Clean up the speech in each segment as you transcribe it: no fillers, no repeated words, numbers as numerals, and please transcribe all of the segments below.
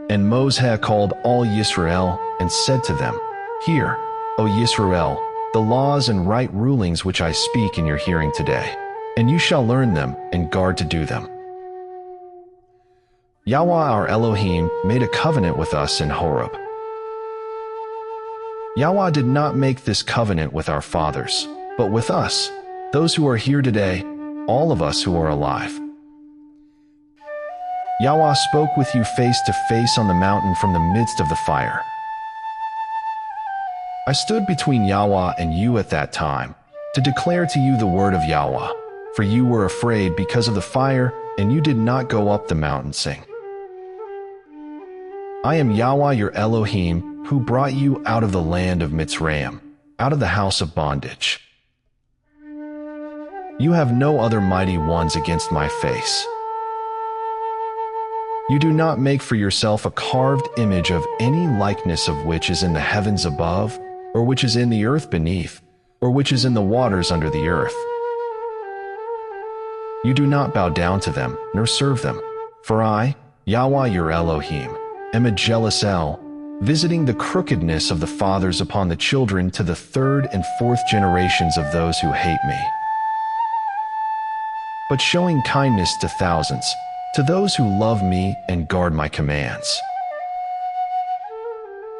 And Moses called all Yisrael and said to them, Hear, O Yisrael, the laws and right rulings which I speak in your hearing today, and you shall learn them and guard to do them. Yahweh our Elohim made a covenant with us in Horeb. Yahweh did not make this covenant with our fathers, but with us, those who are here today, all of us who are alive. Yahweh spoke with you face to face on the mountain from the midst of the fire. I stood between Yahweh and you at that time, to declare to you the word of Yahweh, for you were afraid because of the fire, and you did not go up the mountain sing. I am Yahweh your Elohim, who brought you out of the land of Mitzrayim, out of the house of bondage. You have no other mighty ones against my face. You do not make for yourself a carved image of any likeness of which is in the heavens above, or which is in the earth beneath, or which is in the waters under the earth. You do not bow down to them, nor serve them. For I, Yahweh your Elohim, am a jealous El, visiting the crookedness of the fathers upon the children to the third and fourth generations of those who hate me, but showing kindness to thousands, to those who love me and guard my commands.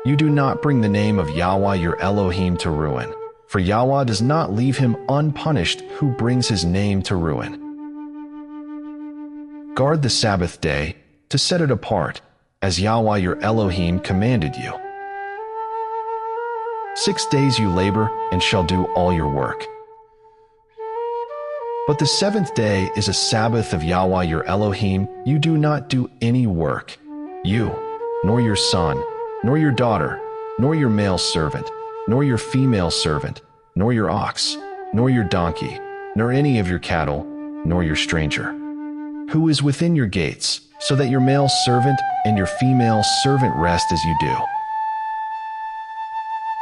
You do not bring the name of Yahweh your Elohim to ruin, for Yahweh does not leave him unpunished who brings his name to ruin. Guard the Sabbath day, to set it apart, as Yahweh your Elohim commanded you. 6 days you labor and shall do all your work. But the seventh day is a Sabbath of Yahweh your Elohim. You do not do any work, you, nor your son, nor your daughter, nor your male servant, nor your female servant, nor your ox, nor your donkey, nor any of your cattle, nor your stranger, who is within your gates, so that your male servant and your female servant rest as you do.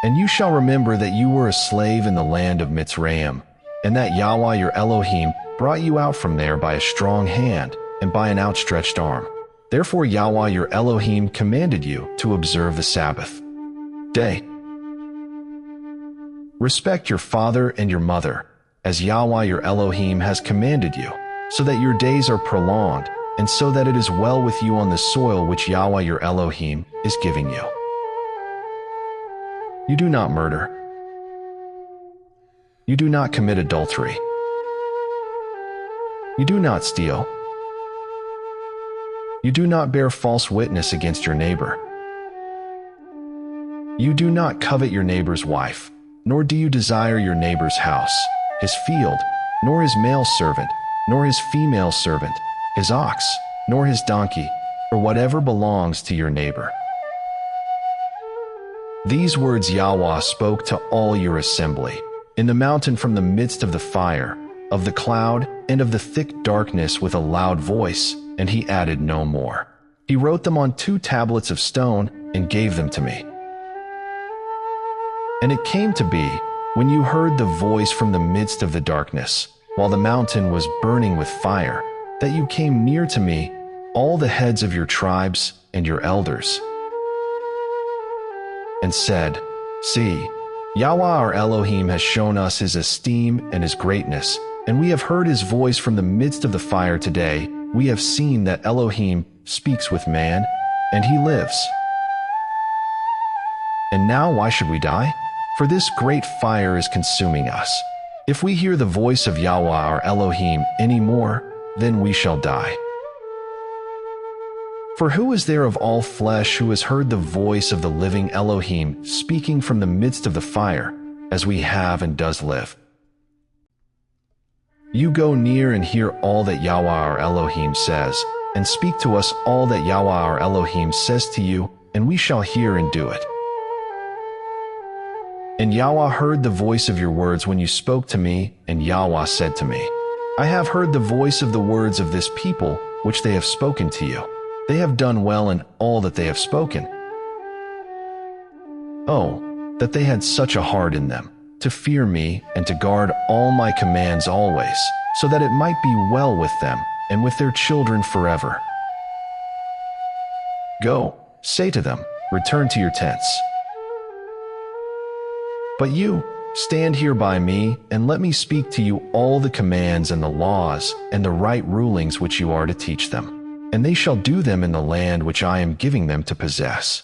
And you shall remember that you were a slave in the land of Mitzrayim, and that Yahweh your Elohim brought you out from there by a strong hand and by an outstretched arm. Therefore Yahweh your Elohim commanded you to observe the Sabbath day. Respect your father and your mother, as Yahweh your Elohim has commanded you, so that your days are prolonged, and so that it is well with you on the soil which Yahweh your Elohim is giving you. You do not murder. You do not commit adultery. You do not steal. You do not bear false witness against your neighbor. You do not covet your neighbor's wife, nor do you desire your neighbor's house, his field, nor his male servant, nor his female servant, his ox, nor his donkey, or whatever belongs to your neighbor. These words Yahweh spoke to all your assembly, in the mountain from the midst of the fire, of the cloud, and of the thick darkness with a loud voice, and he added no more. He wrote them on 2 tablets of stone and gave them to me. And it came to be, when you heard the voice from the midst of the darkness, while the mountain was burning with fire, that you came near to me, all the heads of your tribes and your elders, and said, See, Yahweh our Elohim has shown us his esteem and his greatness, and we have heard his voice from the midst of the fire today. We have seen that Elohim speaks with man, and he lives. And now why should we die? For this great fire is consuming us. If we hear the voice of Yahweh our Elohim any more, then we shall die. For who is there of all flesh who has heard the voice of the living Elohim speaking from the midst of the fire, as we have and does live? You go near and hear all that Yahweh our Elohim says, and speak to us all that Yahweh our Elohim says to you, and we shall hear and do it. And Yahweh heard the voice of your words when you spoke to me, and Yahweh said to me, I have heard the voice of the words of this people, which they have spoken to you. They have done well in all that they have spoken. Oh, that they had such a heart in them, to fear me and to guard all my commands always, so that it might be well with them and with their children forever. Go, say to them, return to your tents. But you, stand here by me, and let me speak to you all the commands and the laws and the right rulings which you are to teach them, and they shall do them in the land which I am giving them to possess.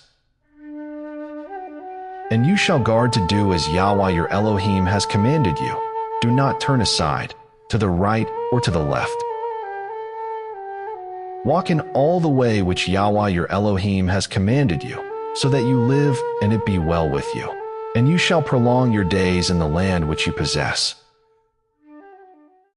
And you shall guard to do as Yahweh your Elohim has commanded you. Do not turn aside, to the right or to the left. Walk in all the way which Yahweh your Elohim has commanded you, so that you live and it be well with you. And you shall prolong your days in the land which you possess.